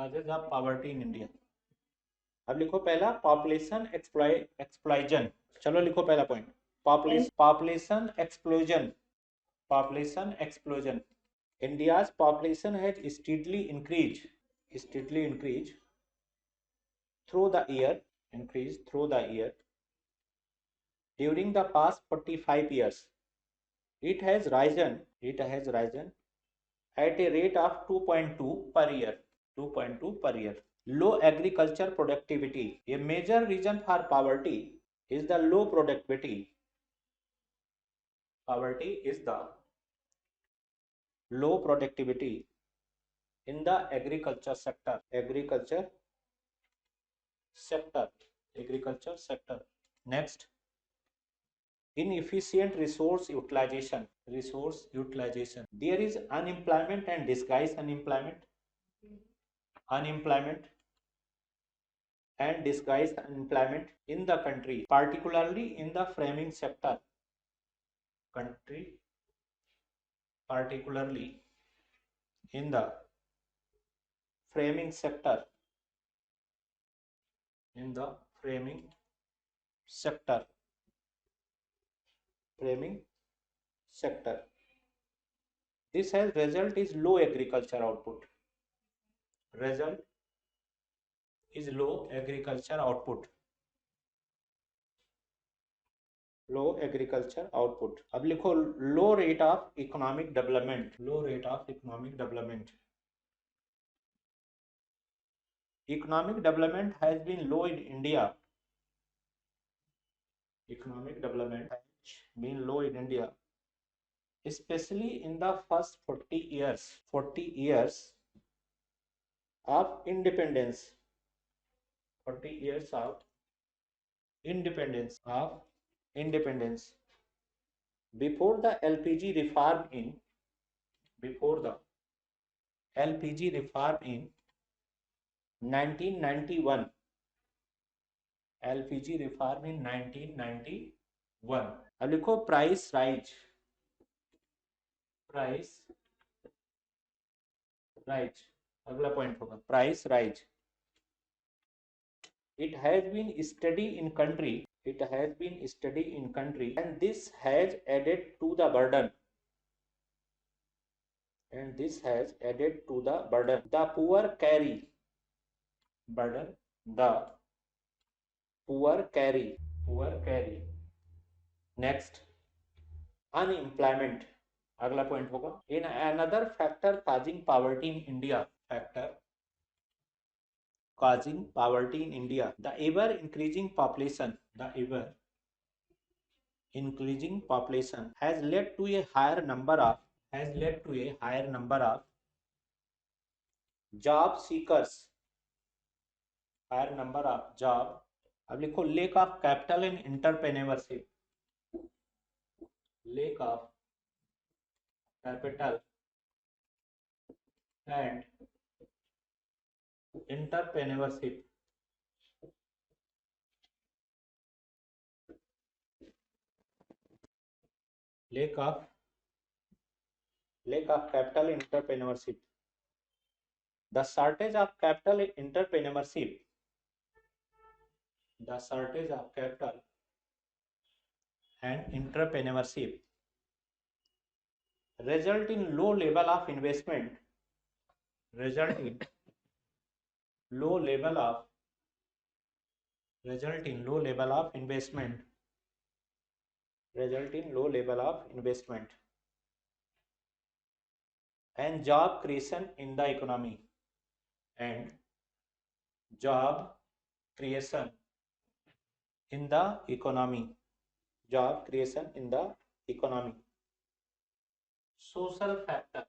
causes of poverty in India. अब लिखो पहला पॉपुलेशन एक्सप्लॉजन. चलो लिखो पहला point, population explosion. Population explosion. India's population has steadily increased through the year, during the past 45 years. It has risen at a rate of 2.2 per year. 2.2 per year. Low agriculture productivity. A major reason for poverty is the low productivity. Poverty is the low productivity in the agriculture sector. Next, inefficient resource utilization. There is unemployment and disguised unemployment in the country, particularly in the framing sector. In the framing sector. This has result is low agriculture output. अब लिखो low rate of economic development. Economic development has been low in India. Especially in the first 40 years of independence. Before the LPG reform in 1991. अब लिखो price rise. अगला point होगा price rise. It has been steady in country and this has added to the burden. The poor carry. Next, unemployment. अगला point होगा in another factor causing poverty in India. The ever increasing population has led to a higher number of job seekers. अब लिखो lack of capital and entrepreneurship. Lack of capital and entrepreneurship. Lack of capital and entrepreneurship. The shortage of capital and entrepreneurship result in low level of investment. And job creation in the economy. Social factor.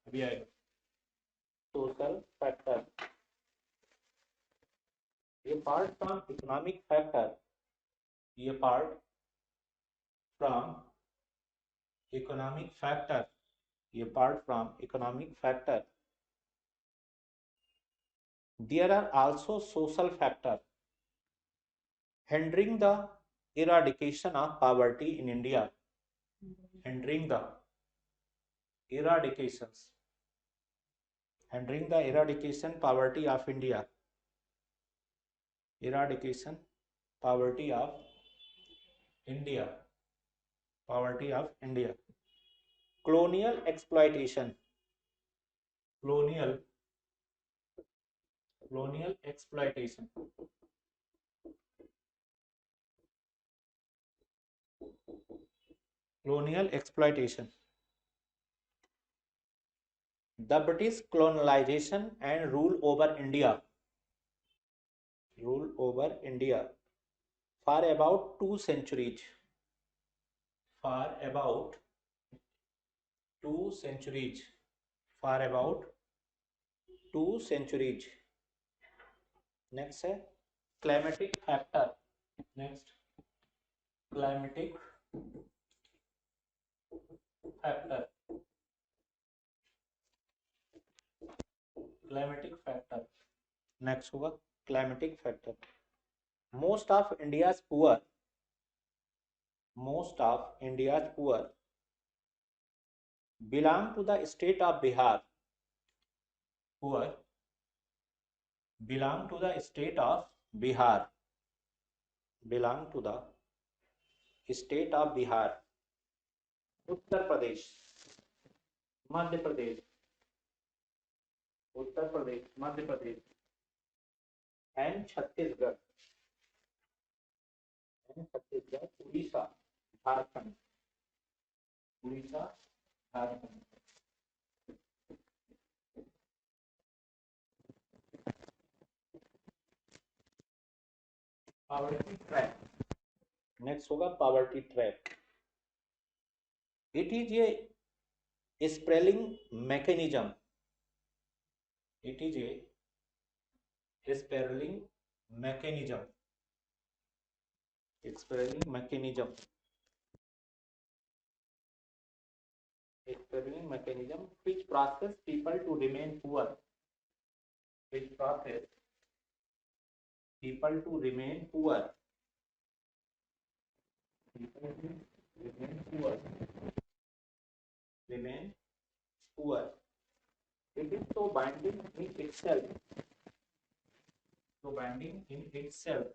अभी आएगा social factor. Apart from economic factor, there are also social factors hindering the eradication of poverty in India. hindering the eradications, hindering the eradication poverty of India, eradication poverty of India, poverty of India. Colonial exploitation, colonial exploitation, colonial exploitation. The British colonization and rule over India, rule over India for about 2 centuries, for about 2 centuries, for about 2 centuries. Next है climatic factor. Next, climatic factor. Climatic factor. Next होगा climatic factor. Most of India's poor, most of India's poor belong to the state of Bihar. Poor belong to the state of Bihar. Belong to the state of Bihar. Uttar Pradesh, Madhya Pradesh, Uttar Pradesh, Madhya Pradesh and Chhattisgarh, Orissa, Jharkhand, Orissa, Jharkhand. Poverty trap. Next होगा poverty trap. It is a spelling mechanism. It is a spelling mechanism. Spelling mechanism. Spelling mechanism which process people to remain poor. Which process people to remain poor. People to remain poor. Remain poor. It is so binding in itself. So binding in itself.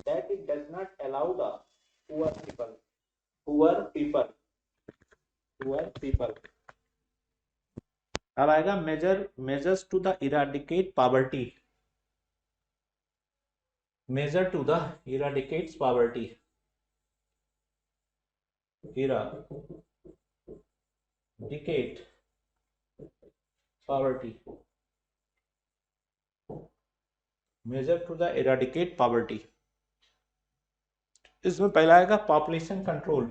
That it does not allow the poor people. अब आएगा measures to the eradicate poverty. Measure to the eradicates poverty. Eradicate poverty. Measure to the eradicate poverty. इसमें पहला आएगा population control.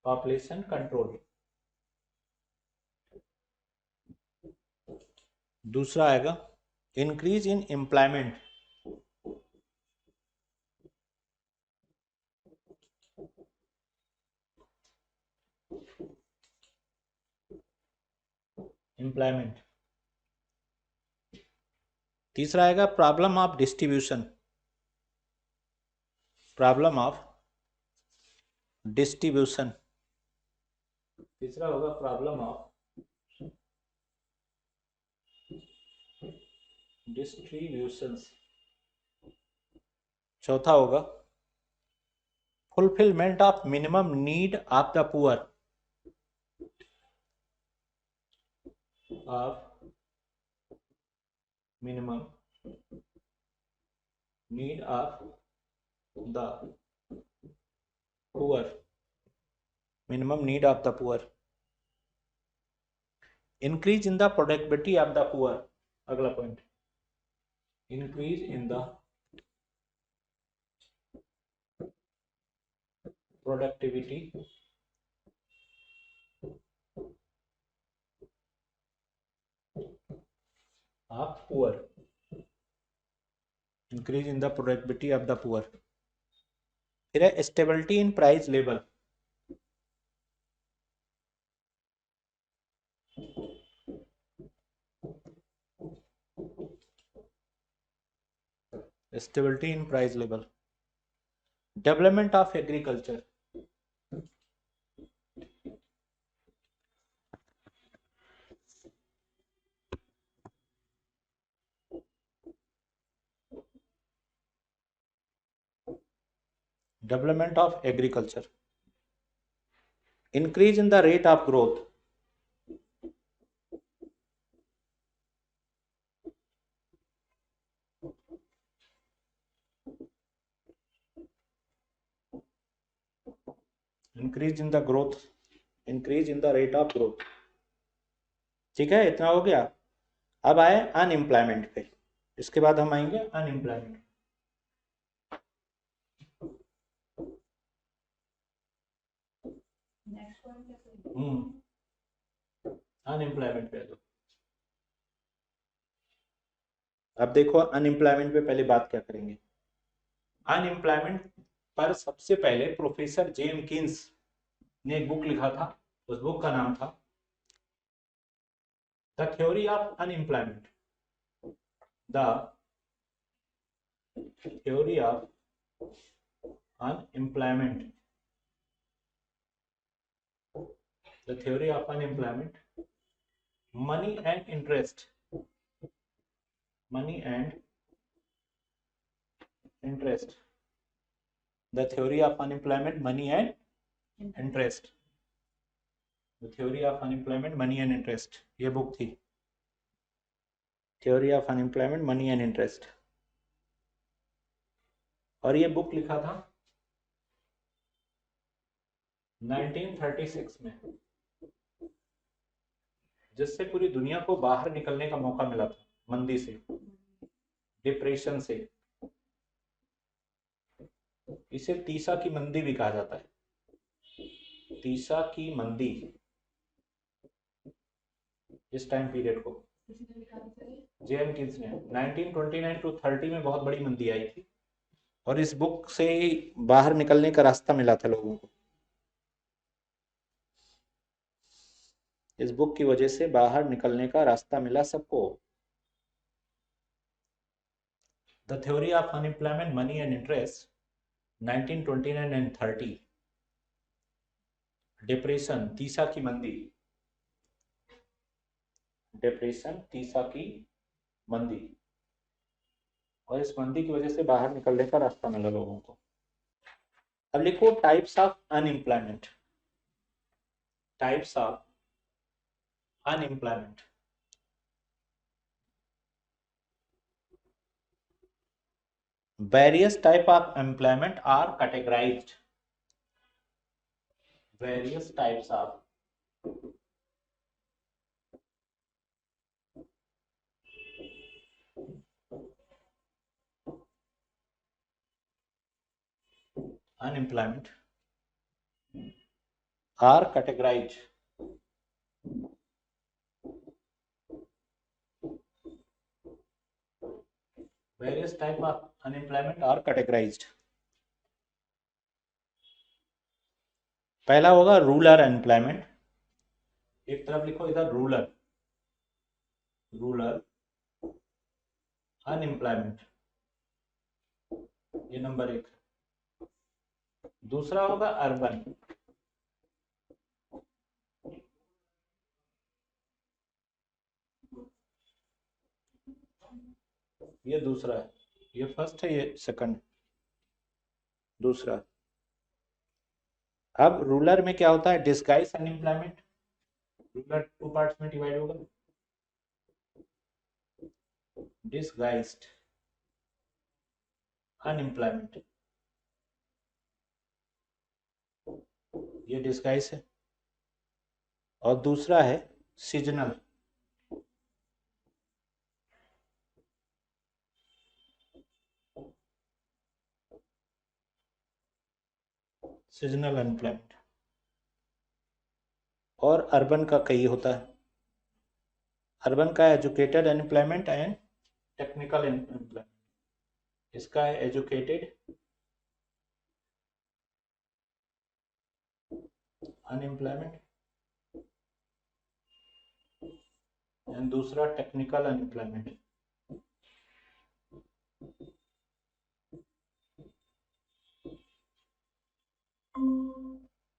Population control. दूसरा आएगा increase in employment. Employment. तीसरा आएगा problem of distribution. Problem of distribution. तीसरा होगा problem of distributions. चौथा होगा fulfilment of minimum need of the poor. Of minimum need of the poor. Minimum need of the poor. Increase in the productivity of the poor. अगला point. Increase in the productivity of poor. Increase in the productivity of the poor. फिर है stability in price level. Stability in price level. Development of agriculture. Development of agriculture. Increase in the rate of growth. Increase in the growth. Increase in the rate of growth. ठीक है, इतना हो गया। अब आए unemployment पे, इसके बाद हम आएंगे अनएम्प्लॉयमेंट। अनएम्प्लॉयमेंट पे तो अब देखो, अनएम्प्लॉयमेंट पे पहले बात क्या करेंगे। अनएम्प्लॉयमेंट पर सबसे पहले प्रोफेसर जेमकिंस ने एक बुक लिखा था, उस बुक का नाम था the theory of unemployment. The theory of unemployment. The theory of unemployment, money and interest. Money and interest. The theory of unemployment, money and interest. The theory of unemployment, money and interest, ये book थी, theory of unemployment, money and interest. और ये book लिखा था 1936 में, जिससे पूरी दुनिया को बाहर निकलने का मौका मिला था मंदी से, डिप्रेशन से। इसे तीसा की मंदी भी कहा जाता है, तीसा की मंदी, इस टाइम पीरियड को जेएम किन्स ने 1929 टू 30 में बहुत बड़ी मंदी आई थी, और इस बुक से बाहर निकलने का रास्ता मिला था लोगों को। इस बुक की वजह से बाहर निकलने का रास्ता मिला सबको। The theory of unemployment, money and interest, 1929 and 30। Depression, तीसा की मंदी, डिप्रेशन, तीसा की मंदी, और इस मंदी की वजह से बाहर निकलने का रास्ता मिला लोगों को। अब लिखो types of unemployment. Types of unemployment. Various type of employment are categorized. Various types of unemployment are categorized. Various type of unemployment are categorized. पहला होगा रूरल अनएम्प्लॉयमेंट। एक तरफ लिखो इधर रूरल, रूरल अनएम्प्लॉयमेंट, ये नंबर एक। दूसरा होगा अर्बन, ये दूसरा है, ये फर्स्ट है, ये सेकंड, दूसरा। अब रूरल में क्या होता है, disguise unemployment. Rural two parts में डिवाइड होगा, डिस्गाइज्ड अनएम्प्लॉयमेंट, ये डिस्गाइज है। और दूसरा है सीजनल, सीजनल अनएम्प्लॉयमेंट। और अर्बन का कई होता है, अर्बन का educated unemployment and technical unemployment. इसका है एजुकेटेड अनएम्प्लॉयमेंट एंड दूसरा technical unemployment.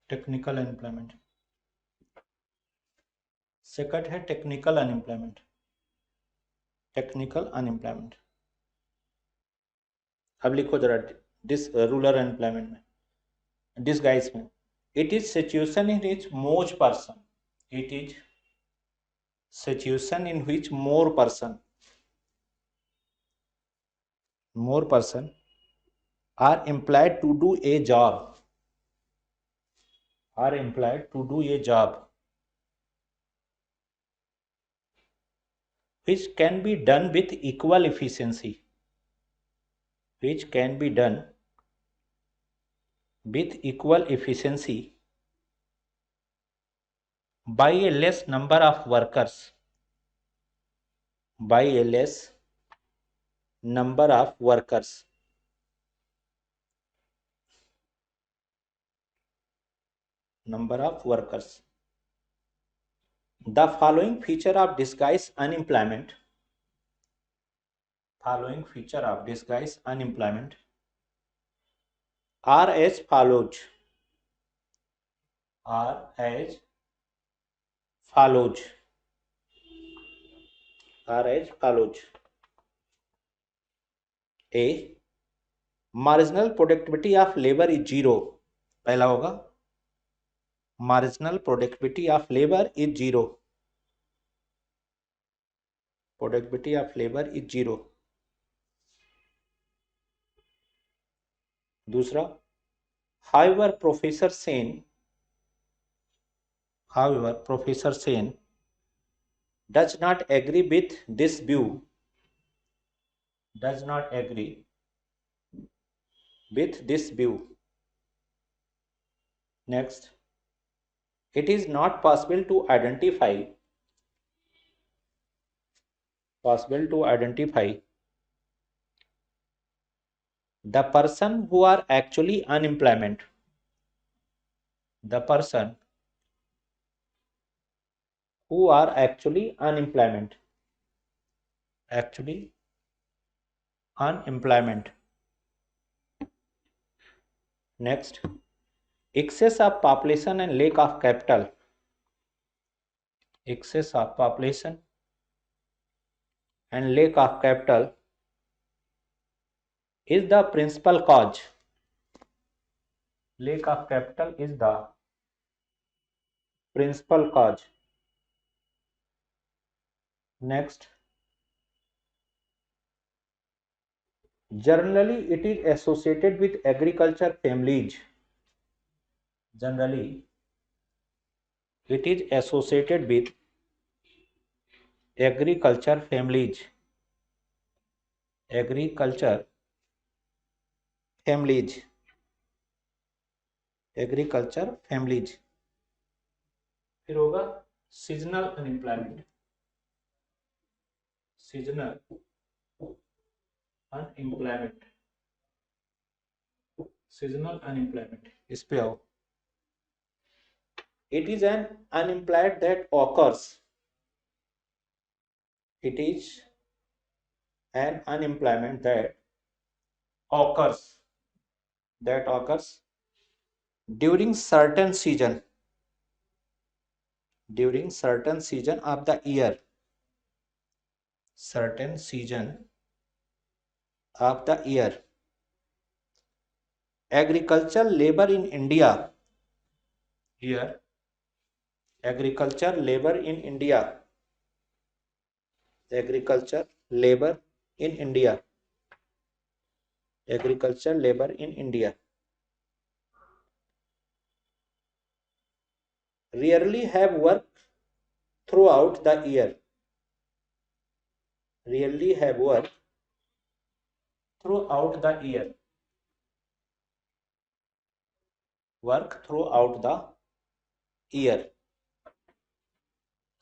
Technical unemployment. Second है टेक्निकल अनएम्प्लॉयमेंट। Technical unemployment. अब लिखो जरा डिस रूरल अनएम्प्लॉयमेंट में, डिसगाइज में, it is situation in which more person, it is situation in which more person are employed to do a job, are employed to do a job which can be done with equal efficiency, which can be done with equal efficiency by a less number of workers, by a less number of workers. Number of workers. The following feature of disguise unemployment, following feature of disguise unemployment are as follows, are as follows, are as follows. A, marginal productivity of labor is zero. पहला होगा marginal productivity of labor is zero, productivity of labor is zero. दूसरा, however Professor Sen, however Professor Sen does not agree with this view, does not agree with this view. Next, it is not possible to identify, possible to identify the person who are actually unemployment, the person who are actually unemployment, actually unemployment. Next, excess of population and lack of capital, excess of population and lack of capital is the principal cause, lack of capital is the principal cause. Next, generally it is associated with agriculture families, generally it is associated with agriculture families, agriculture families, agriculture families. फिर होगा seasonal unemployment, seasonal unemployment, seasonal unemployment, इस पे आओ. It is an unemployed that occurs, it is an unemployment that occurs, that occurs during certain season, during certain season of the year, certain season of the year. Agriculture labor in India, here agriculture labor in India, agriculture labor in India, agriculture labor in India rarely have work throughout the year, rarely have work throughout the year, work throughout the year,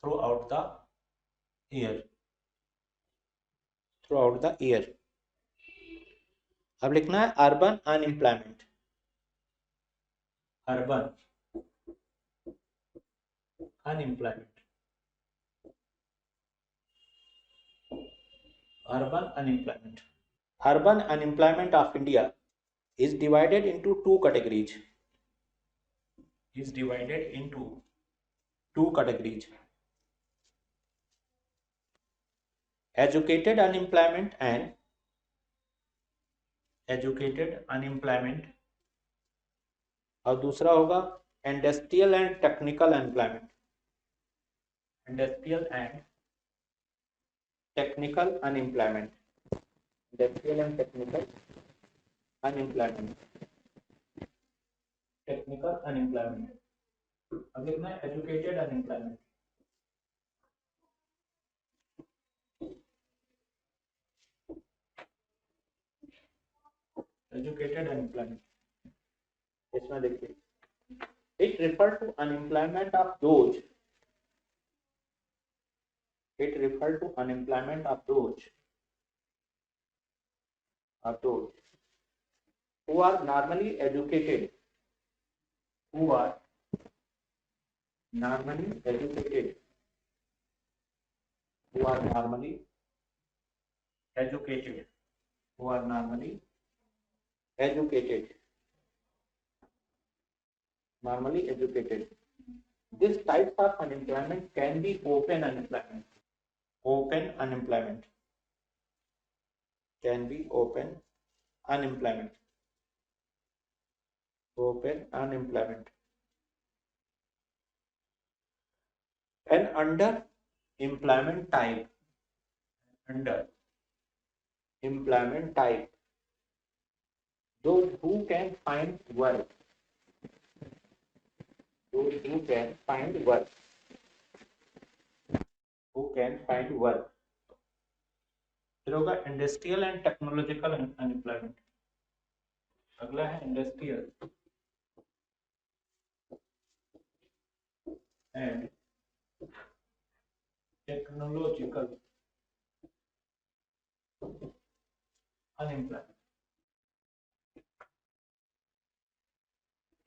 throughout the year, throughout the year. अब लिखना है urban unemployment, urban unemployment, urban unemployment. Urban unemployment of India is divided into two categories. is divided into two categories: educated unemployment and और दूसरा होगा industrial and technical employment. Industrial and technical unemployment. Industrial and technical unemployment. Technical unemployment. अब लिखना है educated unemployment. Educated unemployment, इसमें देखिए it refer to unemployment of those who are normally educated, who are normally educated who are normally educated who are normally educated normally educated. This types of unemployment can be open unemployment. Open unemployment can be open unemployment. Open unemployment. And under employment type, those who can find work, फिर होगा industrial and technological unemployment. अगला है industrial and technological unemployment.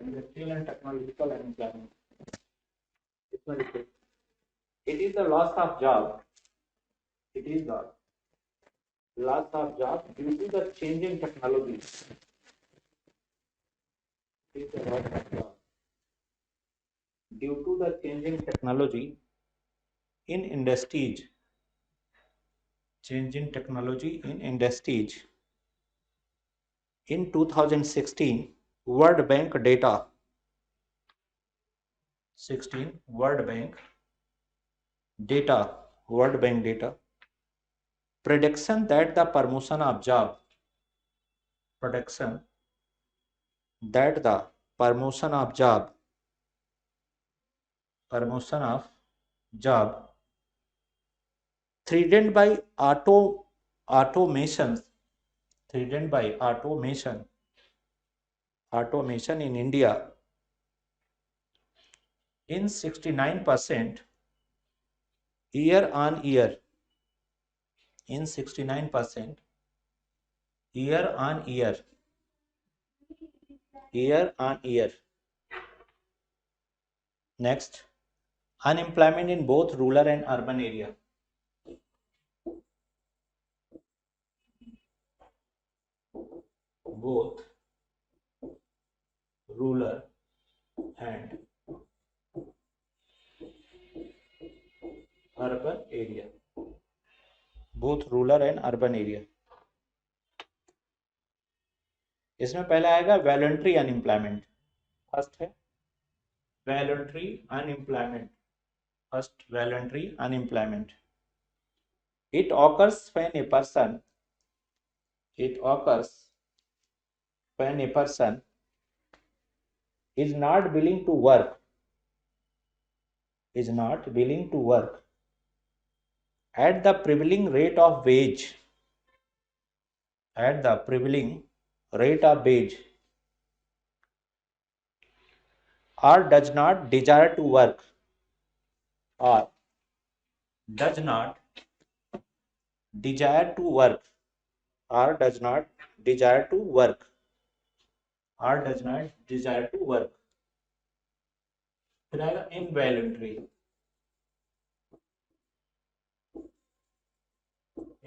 Industrial and technological unemployment, इसमें देखिए it is the loss of job due to the changing technology. It is the loss of job due to the changing technology in industries. Changing technology in industries. In 2016, World Bank data. 16 World Bank data prediction that the promotion of job threatened by automation in India in 69% year on year. In 69% year on year. Next, unemployment in both rural and urban area. Both rural and urban area. Both rural and urban area. इसमें पहले आएगा voluntary unemployment. First है voluntary unemployment. It occurs when a person is not willing to work at the prevailing rate of wage or does not desire to work or does not desire to work फिर आएगा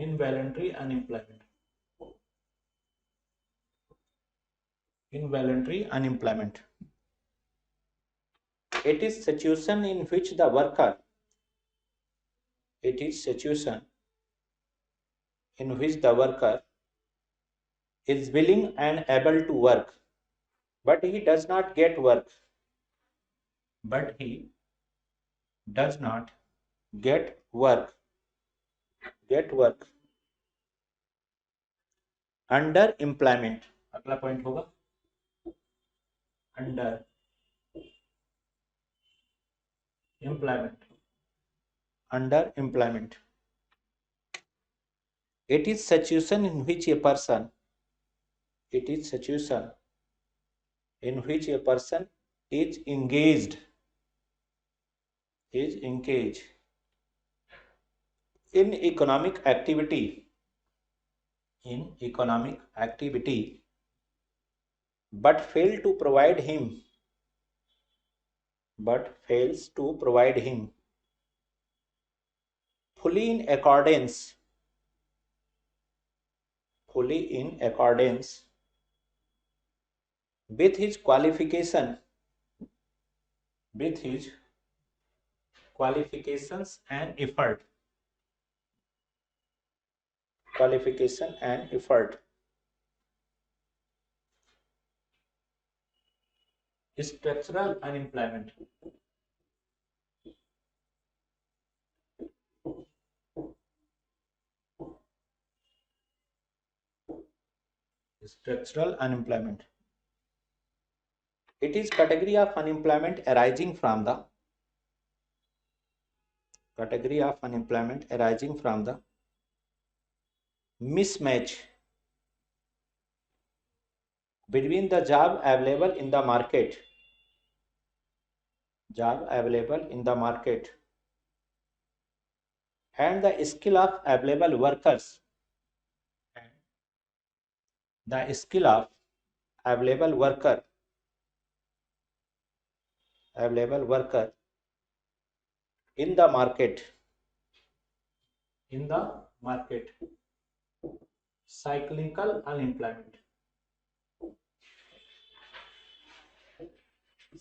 involuntary unemployment. It is situation in which the worker, it is situation in which the worker is willing and able to work, but he does not get work. But he does not get work. Get work. Under employment. अगला point होगा under employment. Under employment. It is situation in which a person, it is situation in which a person is engaged in economic activity, but fails to provide him fully in accordance with his qualifications and effort. Structural unemployment. Structural unemployment. It is category of unemployment arising from the mismatch between the job available in the market and the skill of available workers in the market.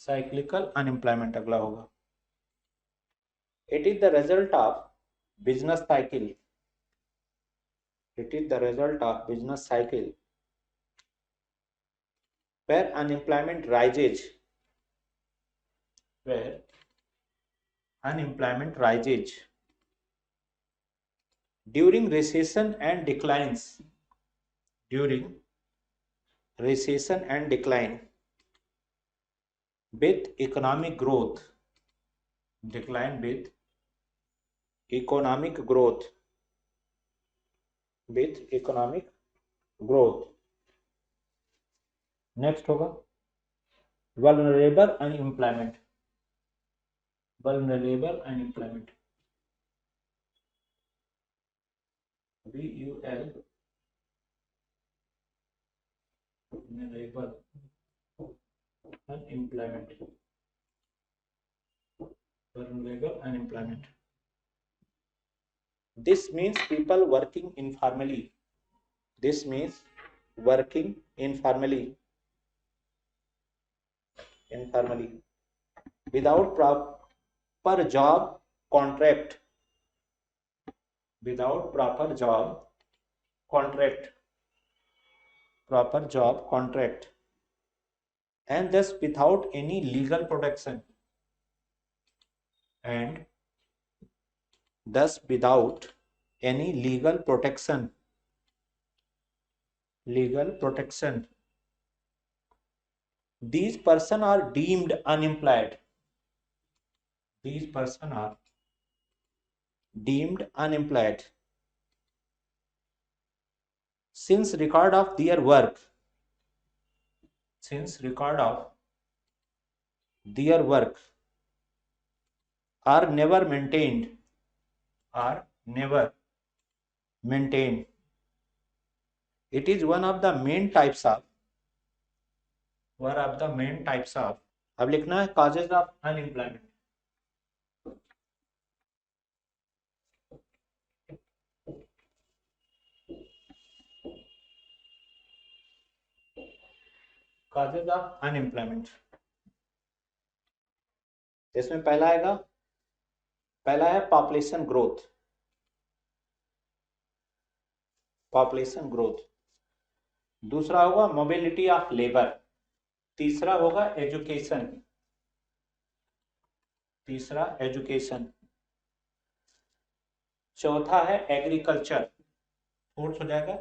Cyclical unemployment. अगला होगा. It is the result of business cycle where unemployment rises during recession and decline with economic growth. Next होगा vulnerable unemployment. vulnerable unemployment. vulnerable unemployment. This means people working informally. Without proper job contract. And thus without any legal protection. These persons are deemed unemployed. Since record of their work are never maintained. It is one of the main types of अब लिखना है causes of unemployment. Causes of unemployment. इसमें पहला है population growth, population growth. दूसरा होगा mobility of labour. तीसरा होगा एजुकेशन, तीसरा एजुकेशन। चौथा है एग्रीकल्चर, फोर्थ हो जाएगा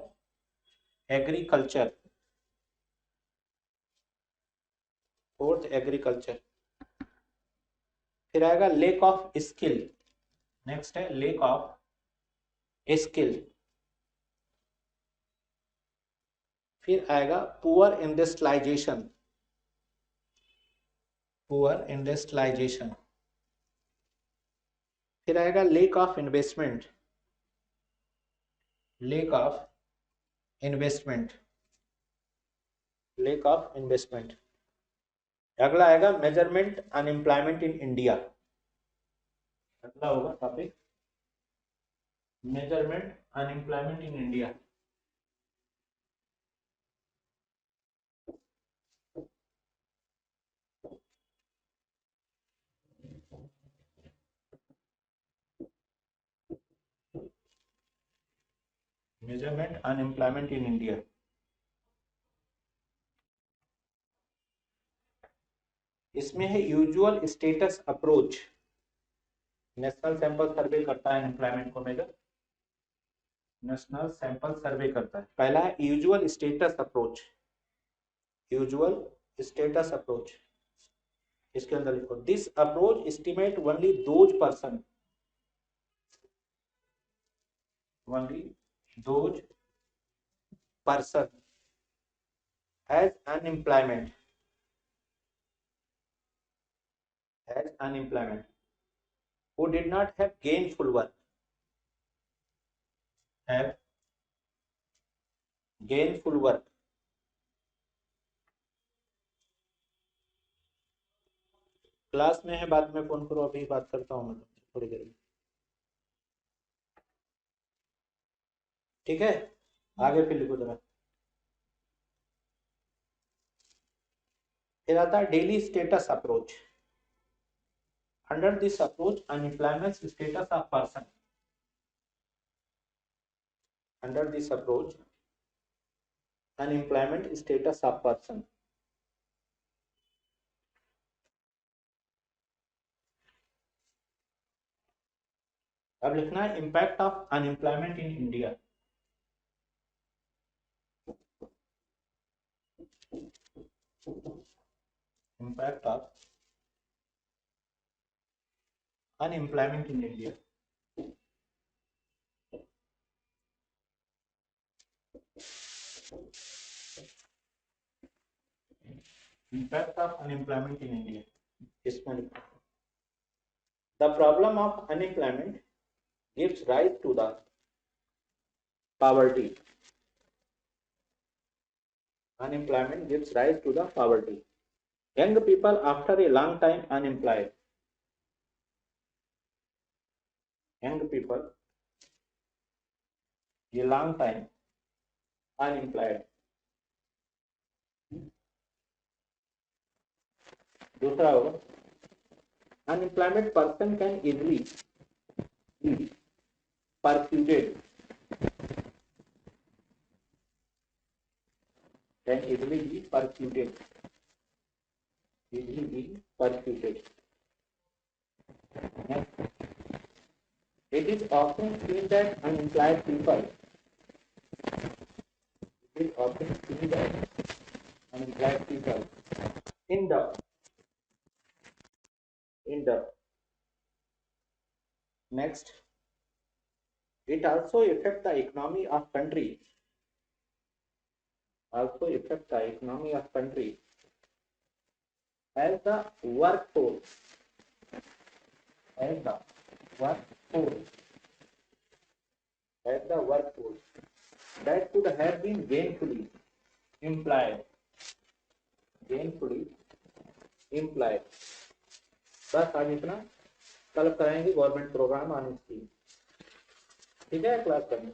एग्रीकल्चर, फोर्थ एग्रीकल्चर। फिर आएगा लेक ऑफ स्किल, नेक्स्ट है लेक ऑफ स्किल। फिर आएगा पुअर इंडस्ट्रियलाइजेशन, पुअर इंडस्ट्रियलाइजेशन। फिर आएगा lake of investment, lake of investment, lake of investment. अगला आएगा मेजरमेंट अनएम्प्लॉयमेंट इन इंडिया, अगला होगा topic measurement unemployment in India. Measurement unemployment in India. इसमें है usual status approach, national sample survey करता है अनएम्प्लॉयमेंट को मेजर, नेशनल सैंपल सर्वे करता है। पहला है usual status approach, usual status approach. इसके अंदर लिखो this approach estimate only those person, only those person has unemployment, has unemployment who did not have gainful work, have gainful work। Class में है, बाद में फोन करो, अभी बात करता हूँ मैं तुमसे थोड़ी देर में, ठीक है। आगे फिर लिखो जरा। फिर आता है daily status approach. Under this approach unemployment status of person, under this approach unemployment status of person. अब लिखना है impact of unemployment in India, impact of unemployment in India। Impact of unemployment in India, इसमें लिखो the problem of unemployment gives rise to the poverty, unemployment gives rise to the poverty। Young people after a long time unemployed, young people a long time unemployed। दूसरा होगा unemployment person can easily be persuaded, can easily be persuaded, easily be persuaded। It is often seen that unemployed people, it is often seen that unemployed people in the next, it also affect the economy of country, also affect the economy of country as the workforce, as the workforce, as the workforce that could have been gainfully employed, gainfully employed। बस आज इतना, कल कराएंगे government programme on scheme, ठीक है class करने।